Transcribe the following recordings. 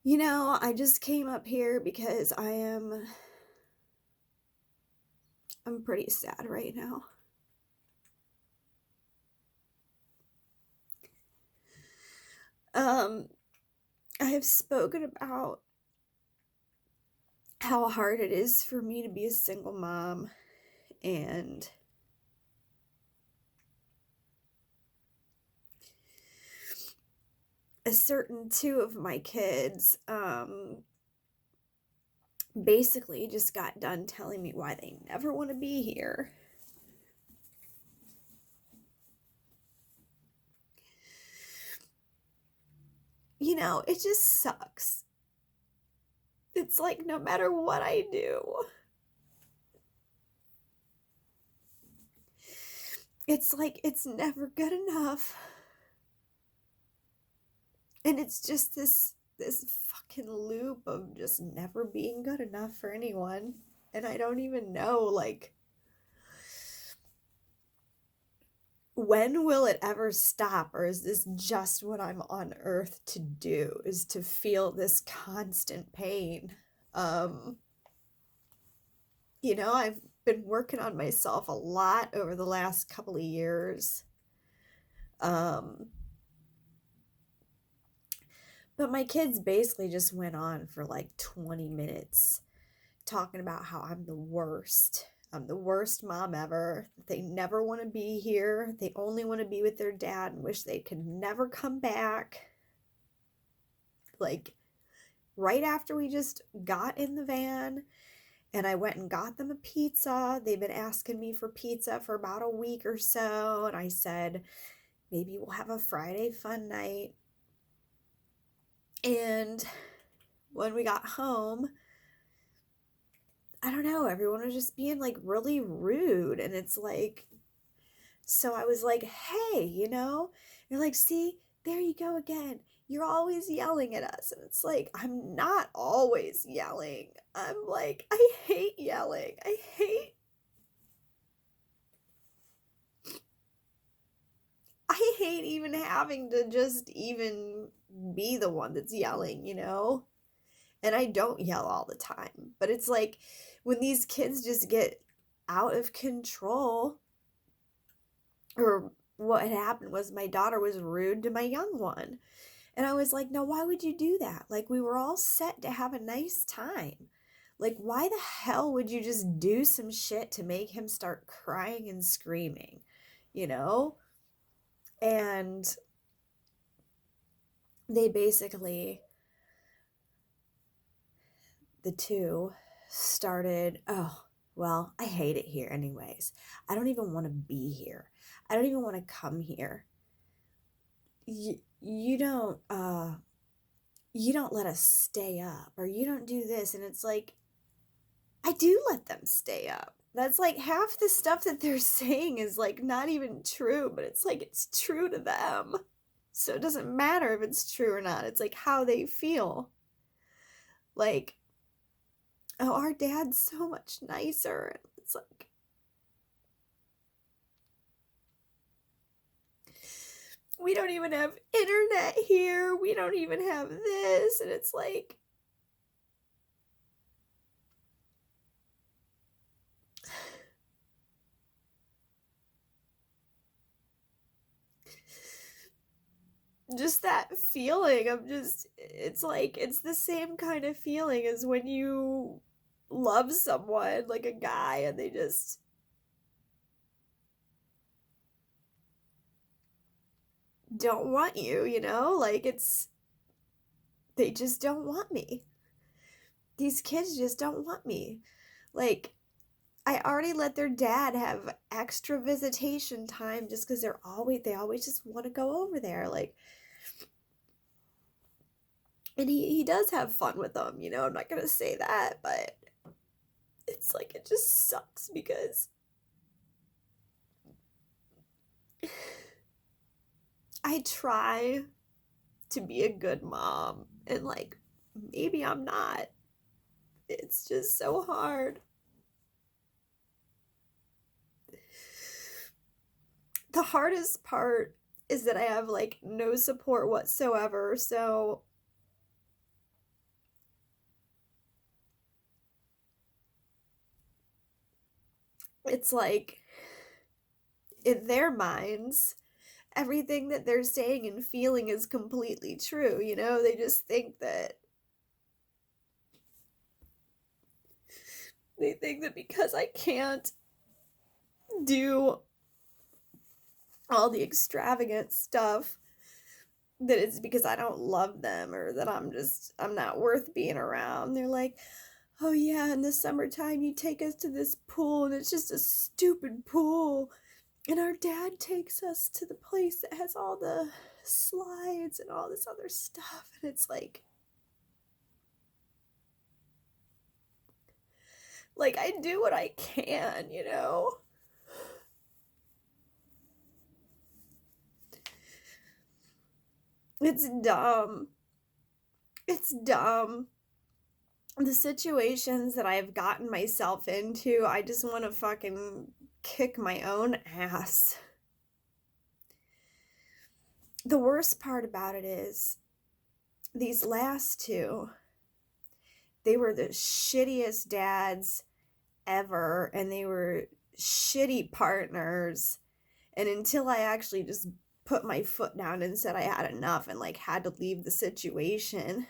I just came up here because I'm pretty sad right now. Um, I have spoken about how hard it is for me to be a single mom, and a certain two of my kids basically just got done telling me why they never want to be here. It just sucks. It's like no matter what I do, it's like it's never good enough. And it's just this fucking loop of just never being good enough for anyone. And I don't even know, like, when will it ever stop? Or is this just what I'm on earth to do? Is to feel this constant pain? Um, I've been working on myself a lot over the last couple of years. Um, but my kids basically just went on for like 20 minutes talking about how I'm the worst. I'm the worst mom ever. They never want to be here. They only want to be with their dad and wish they could never come back. Like, right after we just got in the van and I went and got them a pizza, they've been asking me for pizza for about a week or so. And I said, maybe we'll have a Friday fun night. And when we got home, I don't know, everyone was just being like really rude. And it's like, so I was like, hey, you're like, see, there you go again. You're always yelling at us. And it's like, I'm not always yelling. I'm like, I hate yelling. I hate even having to just even be the one that's yelling. And I don't yell all the time. But it's like when these kids just get out of control, or what had happened was my daughter was rude to my young one. And I was like, no, why would you do that? Like, we were all set to have a nice time. Like, why the hell would you just do some shit to make him start crying and screaming, you know? And they basically, the two, started, oh, well, I hate it here anyways. I don't even want to be here. I don't even want to come here. You don't let us stay up, or you don't do this. And it's like, I do let them stay up. That's like half the stuff that they're saying is like not even true, but it's like it's true to them. So it doesn't matter if it's true or not. It's like how they feel. Like, oh, our dad's so much nicer. It's like, we don't even have internet here. We don't even have this. And it's like, just that feeling of just, it's like, it's the same kind of feeling as when you love someone, like a guy, and they just don't want you. Like, they just don't want me. These kids just don't want me. Like, I already let their dad have extra visitation time just because they always just want to go over there. Like, and he does have fun with them. I'm not gonna say that, but it's like it just sucks because I try to be a good mom, and like maybe I'm not. It's just so hard. The hardest part is that I have like no support whatsoever. So it's like in their minds, everything that they're saying and feeling is completely true, you know? They just think that because I can't do all the extravagant stuff, that it's because I don't love them, or that I'm not worth being around. They're like, "Oh yeah, in the summertime you take us to this pool and it's just a stupid pool. And our dad takes us to the place that has all the slides and all this other stuff." And it's like I do what I can, you know? It's dumb. It's dumb. The situations that I've gotten myself into, I just want to fucking kick my own ass. The worst part about it is these last two, they were the shittiest dads ever, and they were shitty partners. And until I actually just put my foot down and said I had enough and like had to leave the situation,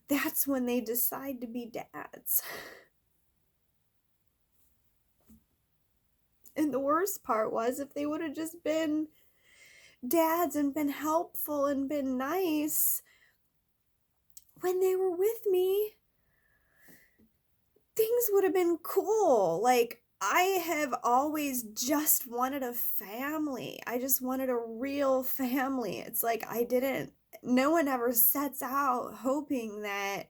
that's when they decide to be dads. And the worst part was, if they would have just been dads and been helpful and been nice when they were with me, things would have been cool. Like, I have always just wanted a family. I just wanted a real family. It's like no one ever sets out hoping that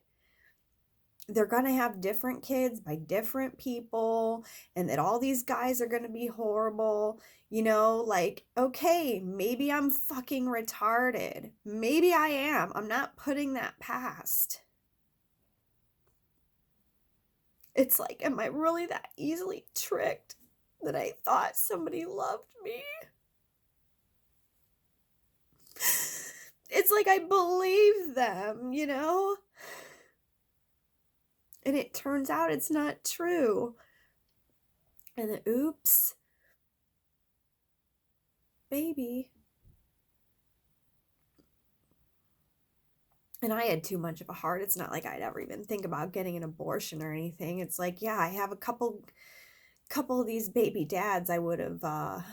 they're going to have different kids by different people and that all these guys are going to be horrible. You know, like, okay, maybe I'm fucking retarded. Maybe I am. I'm not putting that past. It's like, am I really that easily tricked that I thought somebody loved me? It's like I believe them, you know? And it turns out it's not true. And then, oops, baby. And I had too much of a heart. It's not like I'd ever even think about getting an abortion or anything. It's like, yeah, I have a couple of these baby dads. I would have I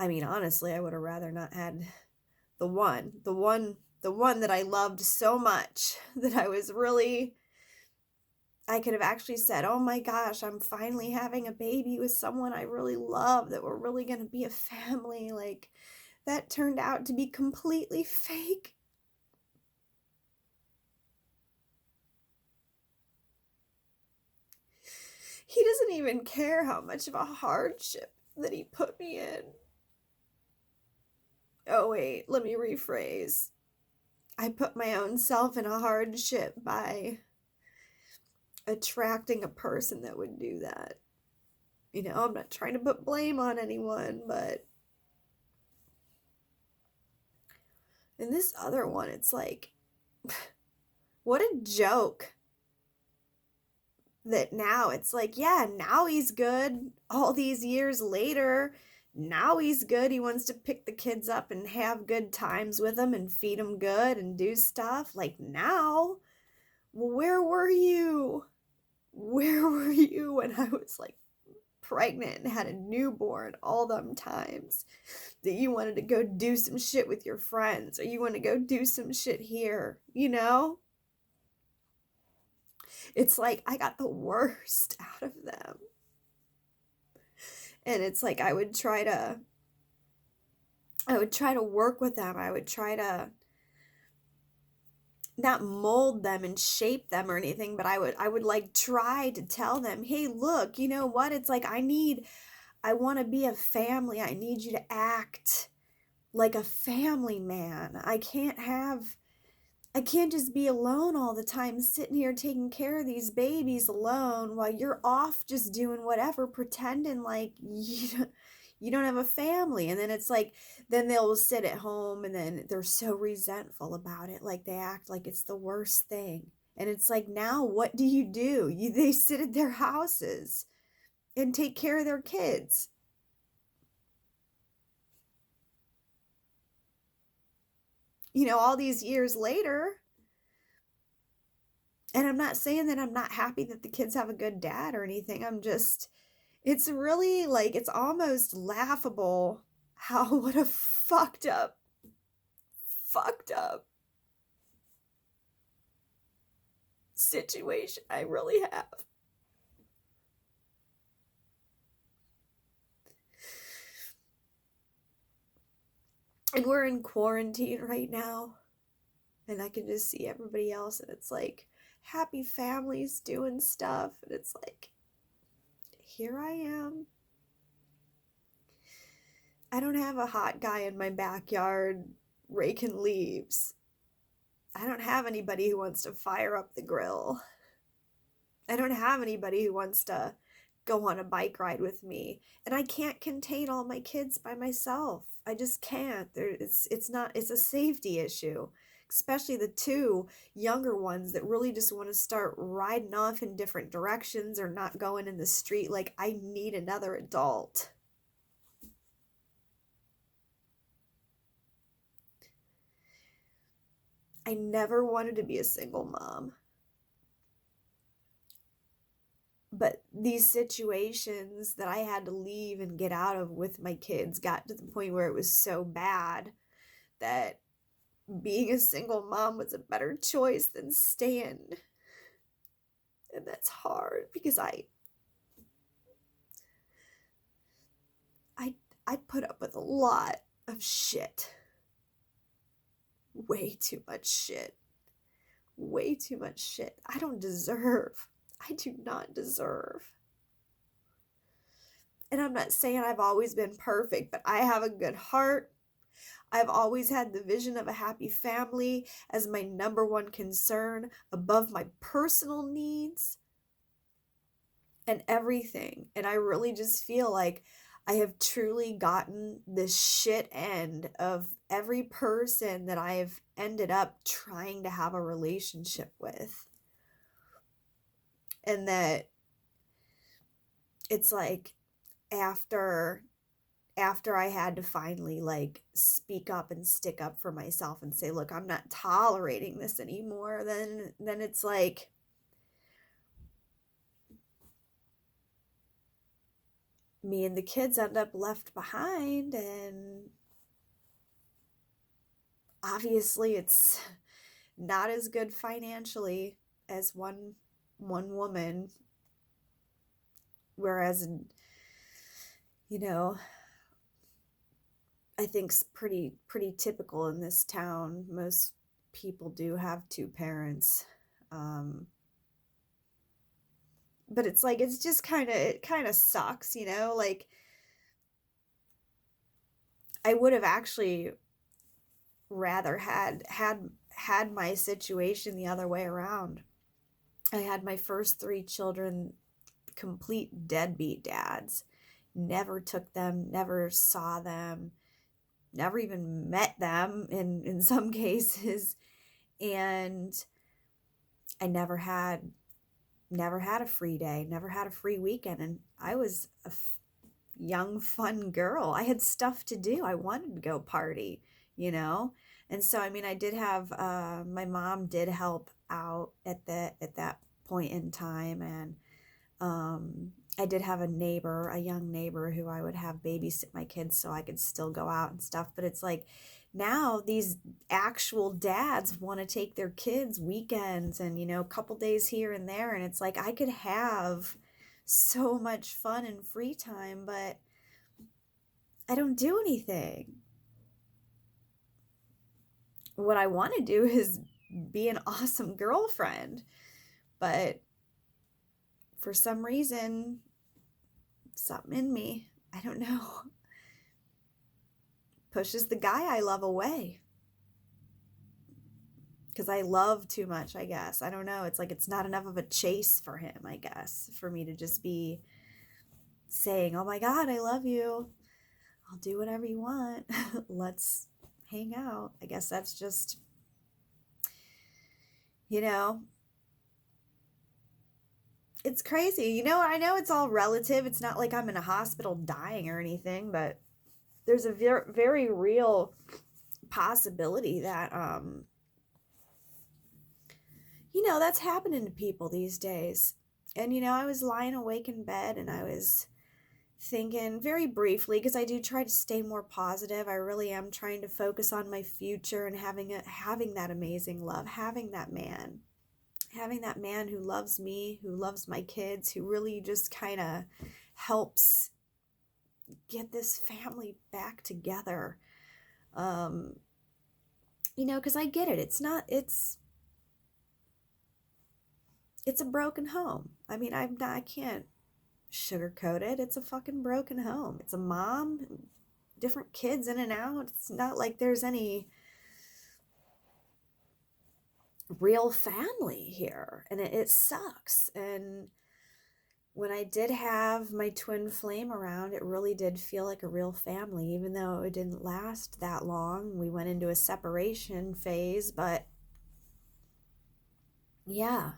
mean, honestly, I would have rather not had the one that I loved so much, that I could have actually said, "Oh my gosh, I'm finally having a baby with someone I really love, that we're really going to be a family." Like, that turned out to be completely fake. He doesn't even care how much of a hardship that he put me in. Oh wait, let me rephrase. I put my own self in a hardship by attracting a person that would do that. You know, I'm not trying to put blame on anyone, but in this other one, it's like, what a joke. That now it's like, yeah, now he's good. All these years later, now he's good. He wants to pick the kids up and have good times with them and feed them good and do stuff. Like, now, well, where were you? Where were you when I was like pregnant and had a newborn all them times that you wanted to go do some shit with your friends, or you want to go do some shit here, you know? It's like I got the worst out of them. And it's like I would try to work with them. I would try to not mold them and shape them or anything, but I would like try to tell them, "Hey, look, you know what? It's like I want to be a family. I need you to act like a family man. I can't just be alone all the time, sitting here taking care of these babies alone while you're off just doing whatever, pretending like you don't have a family." And then it's like, then they'll sit at home and then they're so resentful about it. Like, they act like it's the worst thing. And it's like, now what do? They sit at their houses and take care of their kids. All these years later. And I'm not saying that I'm not happy that the kids have a good dad or anything. It's really like, it's almost laughable what a fucked up situation I really have. And we're in quarantine right now. And I can just see everybody else, and it's like happy families doing stuff. And it's like, here I am. I don't have a hot guy in my backyard raking leaves. I don't have anybody who wants to fire up the grill. I don't have anybody who wants to go on a bike ride with me. And I can't contain all my kids by myself. I just can't. It's a safety issue. Especially the two younger ones that really just want to start riding off in different directions or not going in the street. Like, I need another adult. I never wanted to be a single mom. But these situations that I had to leave and get out of with my kids got to the point where it was so bad that being a single mom was a better choice than staying. And that's hard because I put up with a lot of shit. Way too much shit. Way too much shit. I do not deserve. And I'm not saying I've always been perfect, but I have a good heart. I've always had the vision of a happy family as my number one concern above my personal needs and everything. And I really just feel like I have truly gotten the shit end of every person that I've ended up trying to have a relationship with. And that it's like after I had to finally like speak up and stick up for myself and say, look, I'm not tolerating this anymore, then it's like me and the kids end up left behind, and obviously it's not as good financially as one woman, whereas I think it's pretty typical in this town. Most people do have two parents. But it's like, it's just it kind of sucks, like I would have actually rather had my situation the other way around. I had my first 3 children complete deadbeat dads. Never took them, never saw them, never even met them in some cases. And I never had a free day, never had a free weekend. And I was a young, fun girl. I had stuff to do. I wanted to go party, And so, I mean, I did have, my mom did help out at that point in time. And I did have a young neighbor who I would have babysit my kids so I could still go out and stuff. But it's like, now these actual dads want to take their kids weekends and, a couple days here and there. And it's like, I could have so much fun and free time, but I don't do anything. What I want to do is be an awesome girlfriend, but for some reason, something in me, I don't know, pushes the guy I love away. Because I love too much, I guess. I don't know. It's like, it's not enough of a chase for him, I guess, for me to just be saying, oh my God, I love you. I'll do whatever you want. Let's hang out. I guess that's just, It's crazy. You know, I know it's all relative. It's not like I'm in a hospital dying or anything, but there's a very real possibility that that's happening to people these days. And I was lying awake in bed and I was thinking very briefly, because I do try to stay more positive. I really am trying to focus on my future and having that amazing love, having that man who loves me, who loves my kids, who really just kind of helps get this family back together. Because I get it. It's a broken home. I mean, I can't sugarcoat it. It's a fucking broken home. It's a mom, different kids in and out. It's not like there's any real family here, and it sucks. And when I did have my twin flame around, it really did feel like a real family, even though it didn't last that long. We went into a separation phase, but yeah.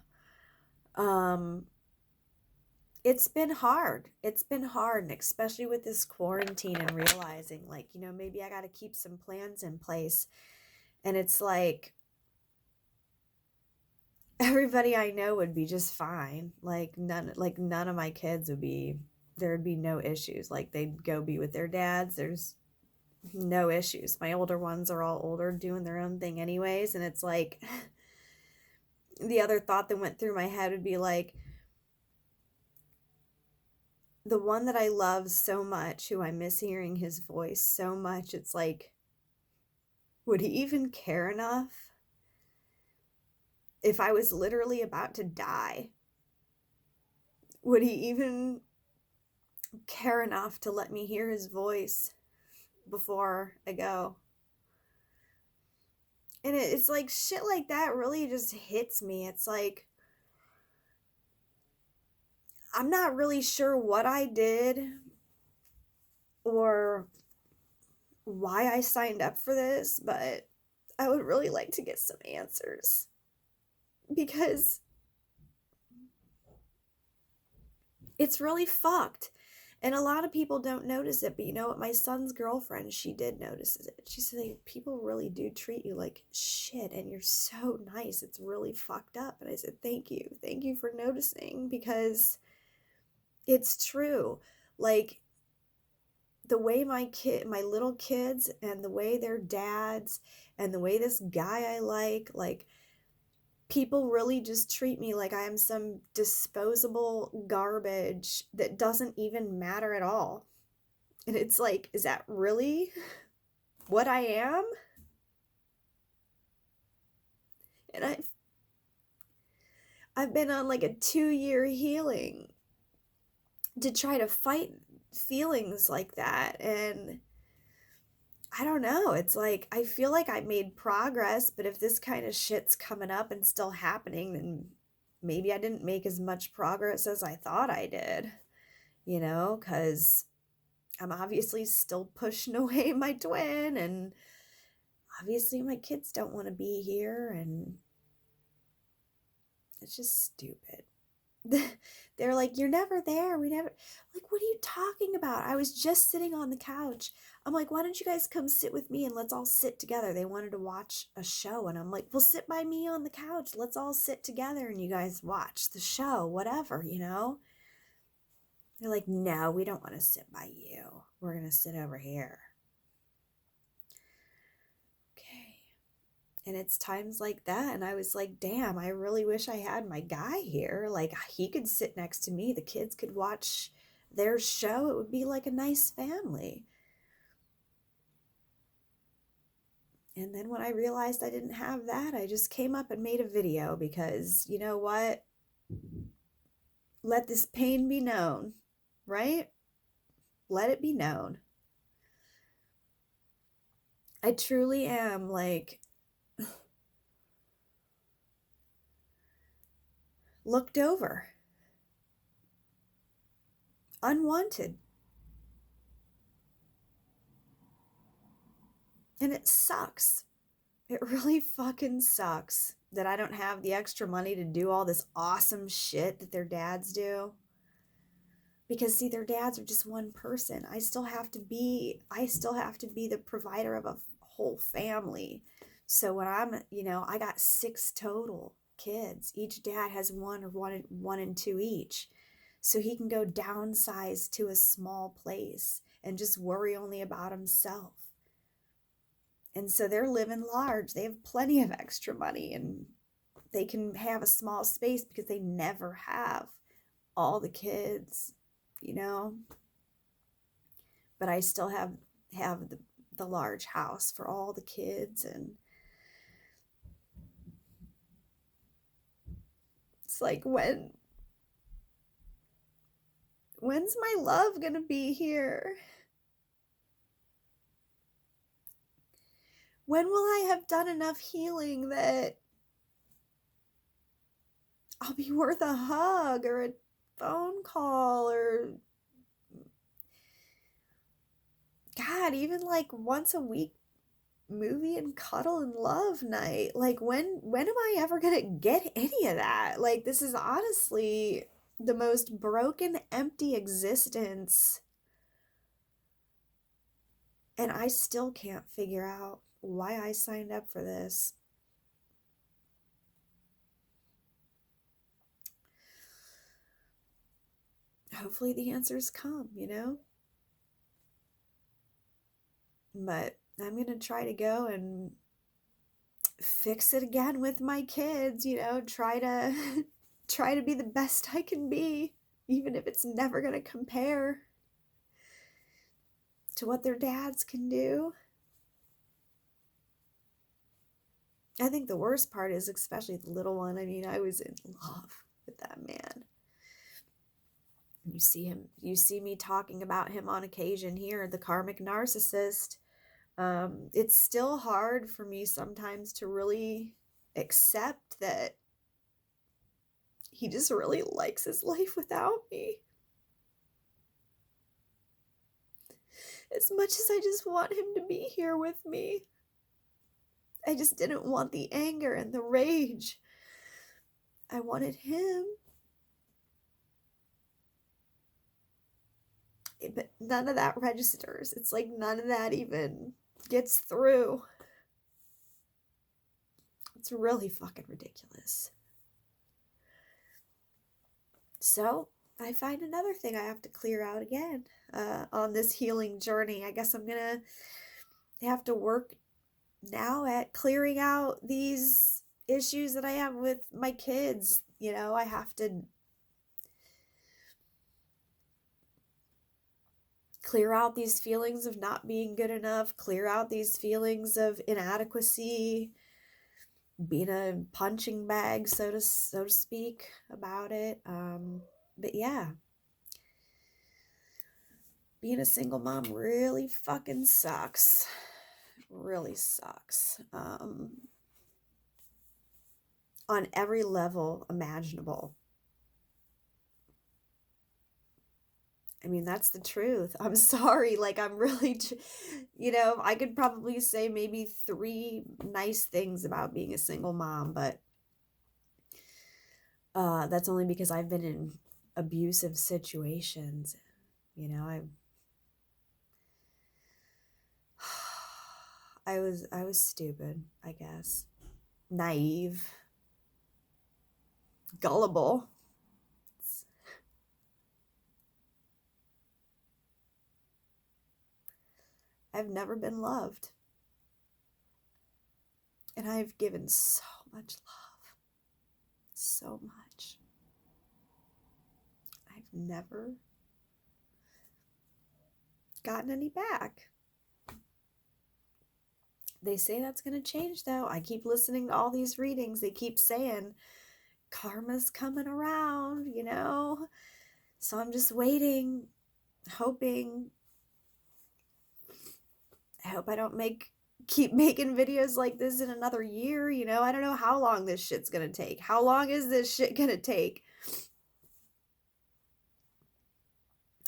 It's been hard. It's been hard, and especially with this quarantine and realizing, like, maybe I got to keep some plans in place. And it's like everybody I know would be just fine. Like none of my kids there'd be no issues. Like they'd go be with their dads. There's no issues. My older ones are all older, doing their own thing anyways. And it's like the other thought that went through my head would be like, the one that I love so much, who I miss hearing his voice so much, it's like, would he even care enough if I was literally about to die? Would he even care enough to let me hear his voice before I go? And it's like shit like that really just hits me. It's like, I'm not really sure what I did or why I signed up for this, but I would really like to get some answers, because it's really fucked. And a lot of people don't notice it, but you know what? My son's girlfriend, she did notice it. She said, people really do treat you like shit, and you're so nice. It's really fucked up. And I said, thank you. Thank you for noticing, because it's true. Like, the way my little kids, and the way their dads, and the way this guy I like, people really just treat me like I am some disposable garbage that doesn't even matter at all. And it's like, is that really what I am? And I've been on like a 2-year healing to try to fight feelings like that. And I don't know. It's like, I feel like I made progress, but if this kind of shit's coming up and still happening, then maybe I didn't make as much progress as I thought I did, because I'm obviously still pushing away my twin, and obviously my kids don't want to be here, and it's just stupid. They're like, you're never there. We never, like, what are you talking about? I was just sitting on the couch. I'm like, why don't you guys come sit with me and let's all sit together? They wanted to watch a show, and I'm like, well, sit by me on the couch. Let's all sit together and you guys watch the show, whatever, They're like, no, we don't want to sit by you. We're going to sit over here. And it's times like that, and I was like, damn, I really wish I had my guy here. Like, he could sit next to me, the kids could watch their show. It would be like a nice family. And then when I realized I didn't have that, I just came up and made a video, because you know what? Let this pain be known, right? Let it be known. I truly am, like, looked over, unwanted. And it sucks. It really fucking sucks. that I don't have the extra money to do all this awesome shit that their dads do. Because see, their dads are just one person. I still have to be the provider of a whole family. So when I got 6 total kids. Each dad has one and two each. So he can go downsize to a small place and just worry only about himself. And so they're living large. They have plenty of extra money and they can have a small space because they never have all the kids, you know. But I still have the large house for all the kids, and it's like when's my love gonna be here? When will I have done enough healing that I'll be worth a hug or a phone call or God, even like once a week movie and cuddle and love night? Like when am I ever gonna get any of that? Like this is honestly the most broken, empty existence, and I still can't figure out why I signed up for this. Hopefully the answers come, you know? But I'm gonna try to go and fix it again with my kids, you know, try to try to be the best I can be, even if it's never gonna compare to what their dads can do. I think the worst part is especially the little one. I mean, I was in love with that man. You see me talking about him on occasion here, the karmic narcissist. It's still hard for me sometimes to really accept that he just really likes his life without me. As much as I just want him to be here with me, I just didn't want the anger and the rage. I wanted him. But none of that registers. It's like none of that even gets through. It's really fucking ridiculous. So I find another thing I have to clear out again on this healing journey. I guess I'm gonna have to work now at clearing out these issues that I have with my kids. You know, I have to clear out these feelings of not being good enough, clear out these feelings of inadequacy, being a punching bag, so to speak, about it. But yeah, being a single mom really fucking sucks. Really sucks. On every level imaginable. I mean, that's the truth. I'm sorry. Like, I'm really, I could probably say maybe 3 nice things about being a single mom, but that's only because I've been in abusive situations. You know, I was stupid, I guess. Naive. Gullible. I've never been loved. And I've given so much love. So much. I've never gotten any back. They say that's going to change, though. I keep listening to all these readings. They keep saying karma's coming around, you know? So I'm just waiting, hoping. I hope I don't keep making videos like this in another year, you know? I don't know how long this shit's gonna take. How long is this shit gonna take?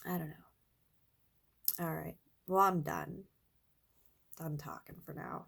I don't know. All right. Well, I'm done. Done talking for now.